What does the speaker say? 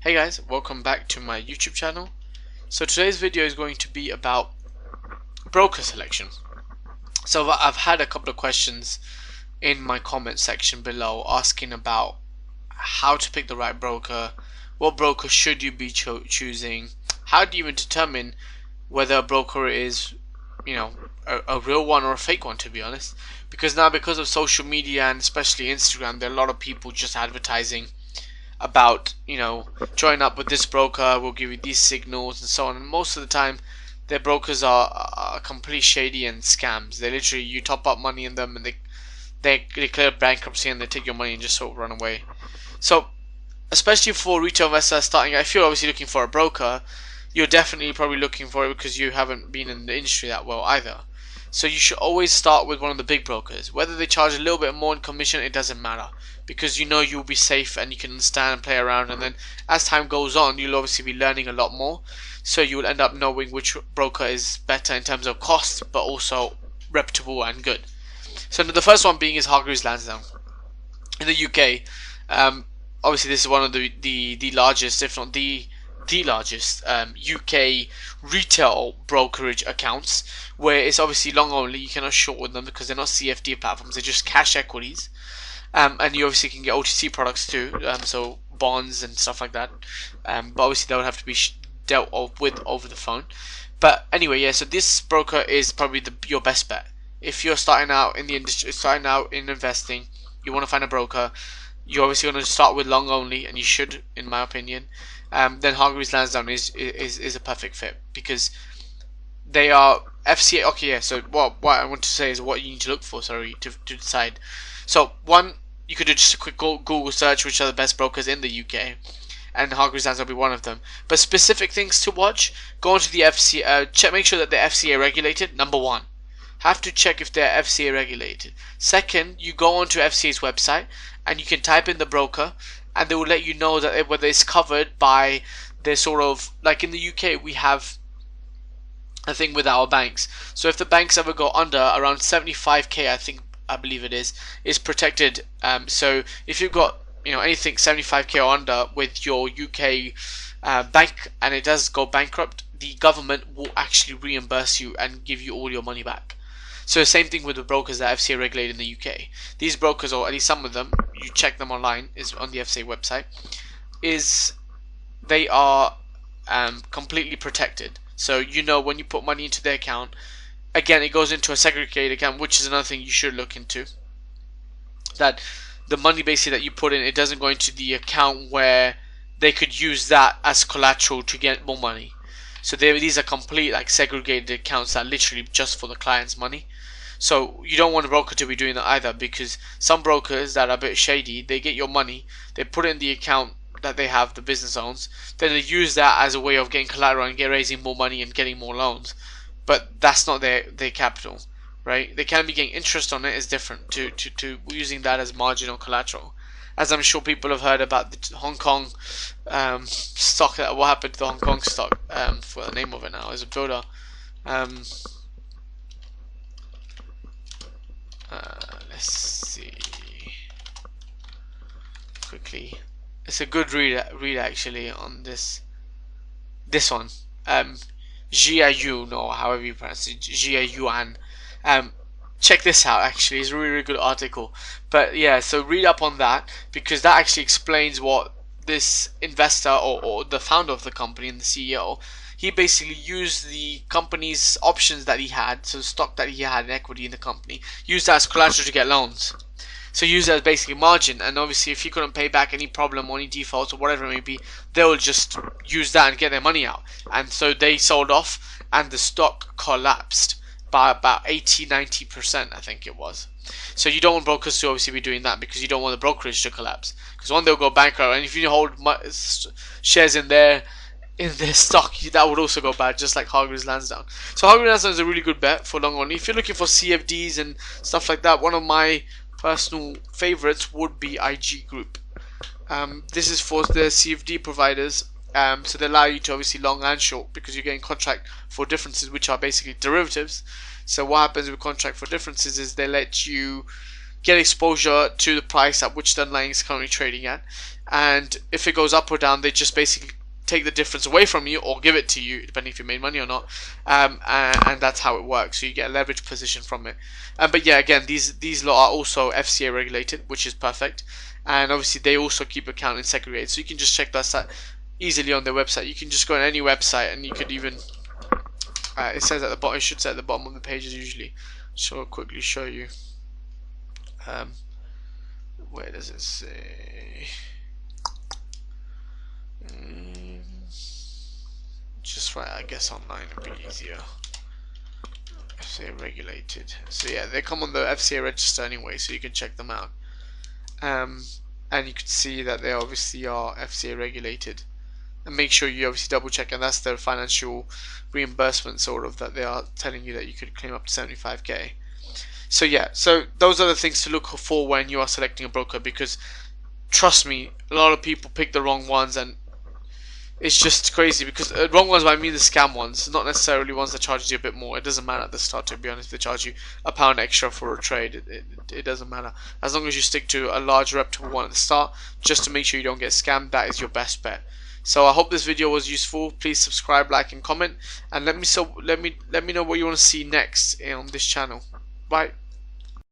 Hey guys, welcome back to my YouTube channel. So today's video is going to be about broker selection. So I've had a couple of questions in my comment section below asking about how to pick the right broker, what broker should you be choosing, how do you even determine whether a broker is, a real one or a fake one, to be honest. Because now, because of social media and especially Instagram, there are a lot of people just advertising about, join up with this broker, we'll give you these signals and so on, and most of the time their brokers are completely shady and scams. They literally, you top up money in them and they declare bankruptcy and they take your money and just sort of run away. So especially for retail investors starting out, if you're obviously looking for a broker, you're definitely probably looking for it because you haven't been in the industry that well either. So you should always start with one of the big brokers. Whether they charge a little bit more in commission, it doesn't matter, because you'll be safe and you can understand and play around, and then as time goes on you'll obviously be learning a lot more, so you will end up knowing which broker is better in terms of cost but also reputable and good. So the first one being is Hargreaves Lansdown in the UK. Obviously this is one of the largest, if not the largest UK retail brokerage accounts, where it's obviously long only. You cannot short with them because they're not CFD platforms, they're just cash equities, and you obviously can get OTC products too, so bonds and stuff like that, but obviously they would have to be dealt with over the phone. But anyway, yeah, so this broker is probably your best bet if you're starting out in the industry, starting out in investing. You want to find a broker, you're obviously going to start with long only, and you should, in my opinion. Then Hargreaves Lansdown is a perfect fit because they are FCA. Okay, yeah. So what I want to say is what you need to look for. Sorry, to decide. So one, you could do just a quick Google search, which are the best brokers in the UK, and Hargreaves Lansdown will be one of them. But specific things to watch: go onto the FCA. Make sure that they're FCA regulated. Number one, have to check if they're FCA regulated. Second, you go onto FCA's website and you can type in the broker, and they will let you know that whether it's covered by their sort of, like in the UK we have a thing with our banks. So if the banks ever go under, around 75k, I believe it is protected. So if you've got anything 75k or under with your UK bank and it does go bankrupt, the government will actually reimburse you and give you all your money back. So the same thing with the brokers that are FCA regulated in the UK. These brokers, or at least some of them, you check them online, is on the FCA website, they are completely protected. So when you put money into their account, again it goes into a segregated account, which is another thing you should look into. That the money basically that you put in, it doesn't go into the account where they could use that as collateral to get more money. So these are complete segregated accounts that are literally just for the client's money. So you don't want a broker to be doing that either, because some brokers that are a bit shady, they get your money, they put it in the account that they have, the business owns, then they use that as a way of getting collateral and raising more money and getting more loans. But that's not their capital, right? They can be getting interest on it, is different to using that as marginal collateral. As I'm sure people have heard about the Hong Kong stock, what happened to the Hong Kong stock, for the name of it now, is a builder. Let's see quickly. It's a good read actually on this one. Jiayuan, or however you pronounce it, Jiayuan. Check this out, actually it's a really good article. But yeah, so read up on that, because that actually explains what this investor or the founder of the company and the CEO, he basically used the company's options that he had, so stock that he had in equity in the company, used that as collateral to get loans. So use that as basically margin, and obviously if he couldn't pay back any problem or any defaults or whatever it may be, they'll just use that and get their money out. And so they sold off and the stock collapsed by about 80-90%, I think it was. So you don't want brokers to obviously be doing that, because you don't want the brokerage to collapse, because one, they'll go bankrupt, and if you hold shares in their stock, that would also go bad, just like Hargreaves Lansdown. So Hargreaves Lansdown is a really good bet for long only. If you're looking for CFDs and stuff like that, one of my personal favorites would be IG Group. This is for the CFD providers. So they allow you to obviously long and short, because you're getting contract for differences, which are basically derivatives. So what happens with contract for differences is they let you get exposure to the price at which the underlying is currently trading at, and if it goes up or down, they just basically take the difference away from you or give it to you, depending if you made money or not, and that's how it works. So you get a leverage position from it. But yeah, again, these lot are also FCA regulated, which is perfect, and obviously they also keep accounting segregated. So you can just check that easily on their website. You can just go on any website, and you could even it says at the bottom. It should say at the bottom of the pages usually. So I'll quickly show you. Where does it say? Just write, I guess, online would be easier. FCA regulated. So yeah, they come on the FCA register anyway, so you can check them out. And you can see that they obviously are FCA regulated. And make sure you obviously double check, and that's their financial reimbursement sort of, that they are telling you that you could claim up to 75k. So yeah, so those are the things to look for when you are selecting a broker, because trust me, a lot of people pick the wrong ones, and it's just crazy, because wrong ones, I mean the scam ones, not necessarily ones that charge you a bit more. It doesn't matter at the start, to be honest. If they charge you £1 extra for a trade, it doesn't matter. As long as you stick to a large reputable one at the start, just to make sure you don't get scammed, that is your best bet. So I hope this video was useful. Please subscribe, like, and comment, and let me know what you want to see next on this channel. Bye.